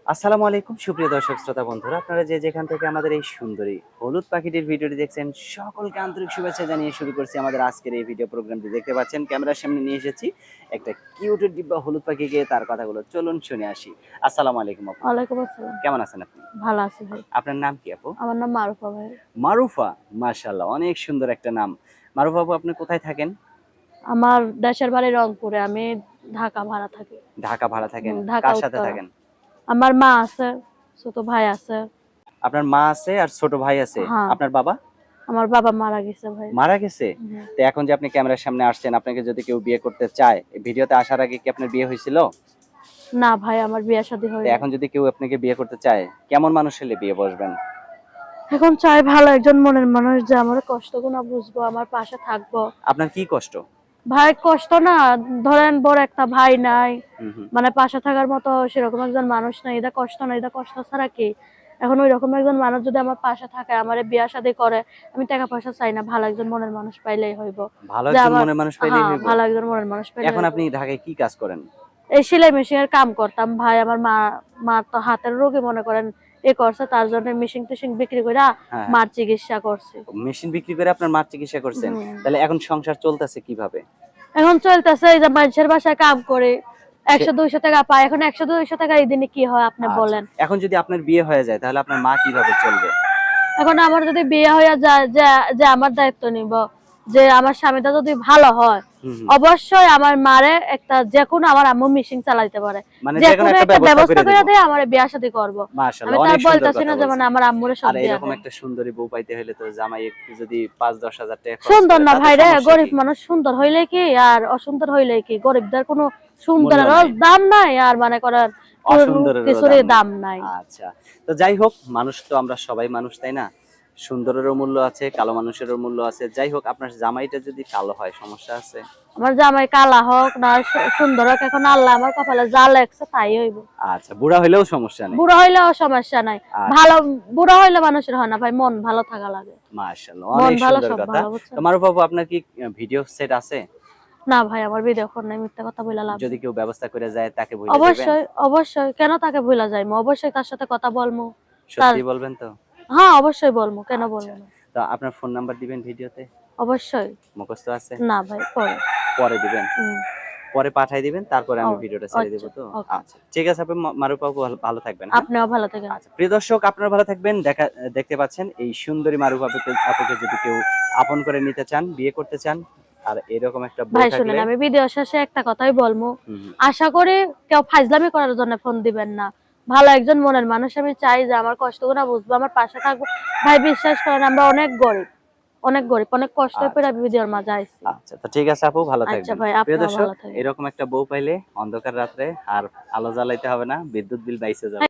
আসসালামু আলাইকুম সুপ্রিয় দর্শক শ্রোতা বন্ধুরা, আপনারা যে যেখান থেকে আমাদের এই সুন্দরী হলুদ পাখিটির ভিডিওটি দেখছেন সকলকে আন্তরিক শুভেচ্ছা জানিয়ে শুরু করছি আমাদের আজকের এই ভিডিও প্রোগ্রামটি। দেখতে পাচ্ছেন ক্যামেরার সামনে নিয়ে এসেছি একটা কিউটের ডিব্বা হলুদ পাখিকে, তার কথাগুলো চলুন শুনে আসি। আসসালামু আলাইকুম আপু, ওয়ালাইকুম আসসালাম। কেমন আছেন আপনি? ভালো আছি ভাই। আপনার নাম কি আপু? আমার নাম মারুফা ভাই। মারুফা, মাশাআল্লাহ, অনেক সুন্দর একটা নাম। মারুফা আপু, আপনি কোথায় থাকেন? আমার দেশের বাড়ি রংপুরে। আমি ঢাকা ভাড়া থাকি। ঢাকা ভাড়া থাকেন? ঢাকা কার সাথে উত্তরা। থাকেন? আমার মা আছে, ছোট ভাই আছে। আপনার মা আছে আর ছোট ভাই আছে। হ্যাঁ, আপনার বাবা আমার বাবা মারা গেছে ভাই। মারা গেছে? হুম। তো এখন যে আপনি ক্যামেরার সামনে আসছেন, আপনাকে যদি কেউ বিয়ে করতে চায়, এই ভিডিওতে আসার আগে কি আপনার বিয়ে হয়েছিল? না ভাই, আমার বিয়ে শাদী তো হয়নি। এখন যদি কেউ আপনাকে বিয়ে করতে চায়, কেমন মানুষ হলে বিয়ে বসবেন? এখন চাই ভালো একজন মনের মানুষ, যে আমার কষ্টগুলো বুঝবো, আমার পাশে থাকবো। আপনার কি কষ্ট? ভাই কষ্ট না, ধরেন বড় একটা ভাই নাই, হুম হুম। মানে পাশে থাকার মতো সেরকম একজন মানুষ নাই। এটা কষ্ট না, এটা কষ্ট ছাড়া কি? এখন ওই রকম একজন মানুষ যদি আমার পাশে থাকে, আমার বিয়া শাদী করে, আমি টাকা পয়সা চাই না, ভালো একজন মনের মানুষ পাইলেই হইব। ভালো যে একজন আমার, মনের মানুষ পাইলেই হ্যাঁ, হইব? ভালো একজন মনের মানুষ পাইলেই এখন হইব। আপনি ঢাকায় কি কাজ করেন? এই সেলাই মেশিনের কাম করতাম ভাই। আমার মা তো হাতের রোগী, মনে করেন এ করছে, তার জন্য মেশিন টেশিন বিক্রি করে হ্যাঁ হ্যাঁ। মার চিকিৎসা করছি। মেশিন বিক্রি করে আপনার মার চিকিৎসা করছেন? হুম। তাহলে এখন সংসার চলতেছে কিভাবে? এখন চলতেছে এই যে মানুষের বাসায় কাম করে সে 100-200 টাকা পায়। এখন 100-200 টাকা এই দিনে কি হয় আপনি আচ্ছা, বলেন? এখন যদি আপনার বিয়ে হয়ে যায়, তাহলে আপনার মা কিভাবে চলবে? এখন আমার যদি বিয়ে হয়ে যায়, যে যে আমার দায়িত্ব নিব, যে আমার স্বামীটা যদি ভালো হয়, হুম হুম। অবশ্যই আমার মারে একটা যে কোনো, আমার আম্মু মেশিন চালাইতে পারে, মানে যে যে কোনো কোনো একটা একটা ব্যবস্থা ব্যবস্থা করে দিব। করে দিয়ে আমার বিয়ে শাদী করব। আমি মাশাআল্লাহ, তার অনেক সুন্দর বলতেছি কথা না যে মানে বলছেন। আমার আম্মুরে সব আর দিয়া এরকম দেন। একটা সুন্দরী বউ পাইতে হলে তো জামাই একটু যদি ৫-১০ হাজার টাকা খরচ সুন্দর করে, না তাতে ভাই রে, সমস্যা গরিব কি? মানুষ সুন্দর হইলে কি আর অসুন্দর হইলে কি? গরিবদের কোনো মূল্য সুন্দরেরও নাই, দাম নাই, আর মানে করার কোনো অসুন্দরেরও কিছুরই দাম নাই। দাম নাই। আচ্ছা, তো যাই হোক, মানুষ তো আমরা সবাই মানুষ, তাই না? সুন্দরেরও মূল্য আছে, কালো মানুষেরও মূল্য আছে। যাই হোক, আপনার জামাইটা যদি কালো হয়, সমস্যা আছে? আমার জামাই কালা হোক না সুন্দর হোক, এখন আল্লাহ আমার কপালে যা লেখছে তাই হইব। আচ্ছা, বুড়া হইলেও সমস্যা নেই। বুড়া হইলেও সমস্যা নাই। আচ্ছা, ভালো, বুড়া হইলে মানুষের হয় না ভাই, মন ভালো থাকা লাগে। মাশাআল্লাহ, মন অনেক ভালো সুন্দর সব কথা। ভালো, তো বুঝছেন? মারুফ বাবু, আপনার কি ভিডিও সেট আছে? না ভাই, আমার ভিডিও ফোন নাই, মিথ্যা কথা বইলা লাভ যদি নেই। কেউ ব্যবস্থা করে যায়, তাকে বইলে দেবেন? অবশ্যই, অবশ্যই, কেন তাকে ভুলা যাইমু? অবশ্যই তার সাথে কথা বলমু। তার, সত্যি বলবেন তো? হ্যাঁ অবশ্যই বলমু, কেন আচ্ছা, বলবো না? তো আপনার ফোন নাম্বার দিবেন ভিডিওতে? অবশ্যই। মুখস্থ আছে? না ভাই, পরে। পরে দিবেন? হুম। পরে পাঠায় দিবেন, তারপরে আমি ভিডিওটা ছেড়ে দেব আচ্ছা, তো? ওকে। আচ্ছা, ঠিক আছে আপু, মারুফ বাবু, ভালো থাকবেন, হ্যাঁ? আপনিও ভালো থাকেন। আচ্ছা, প্রিয় দর্শক, আপনারা ভালো থাকবেন। দেখতে পাচ্ছেন এই সুন্দরী মারুফ আপুকে যদি কেউ আপন করে নিতে চান, বিয়ে করতে চান, আর এরকম একটা বউ ভাই শুনেন, থাকলে। আমি ভিডিও শেষে একটা কথাই বলবো। হুম হুম। আশা করি কেউ ফাজলামি করার জন্য ফোন দিবেন না। ভালো একজন মনের মানুষ আমি চাই, যে আমার কষ্টগুলো বুঝবো, আমার পাশে থাকবো। ভাই বিশ্বাস করেন, আমরা অনেক গরিব, অনেক গরিব, অনেক কষ্ট করে আচ্ছা ভিডিওর মাঝে আইছি। আচ্ছা, তো ঠিক আছে আপু, ভালো আচ্ছা থাকবেন। ভাই, প্রিয় আপনিও দর্শক, ভালো থাকেন। এরকম একটা বউ পাইলে অন্ধকার রাত্রে আর আলো জ্বালাইতে হবে না, বিদ্যুৎ বিল বাইসে যাবে।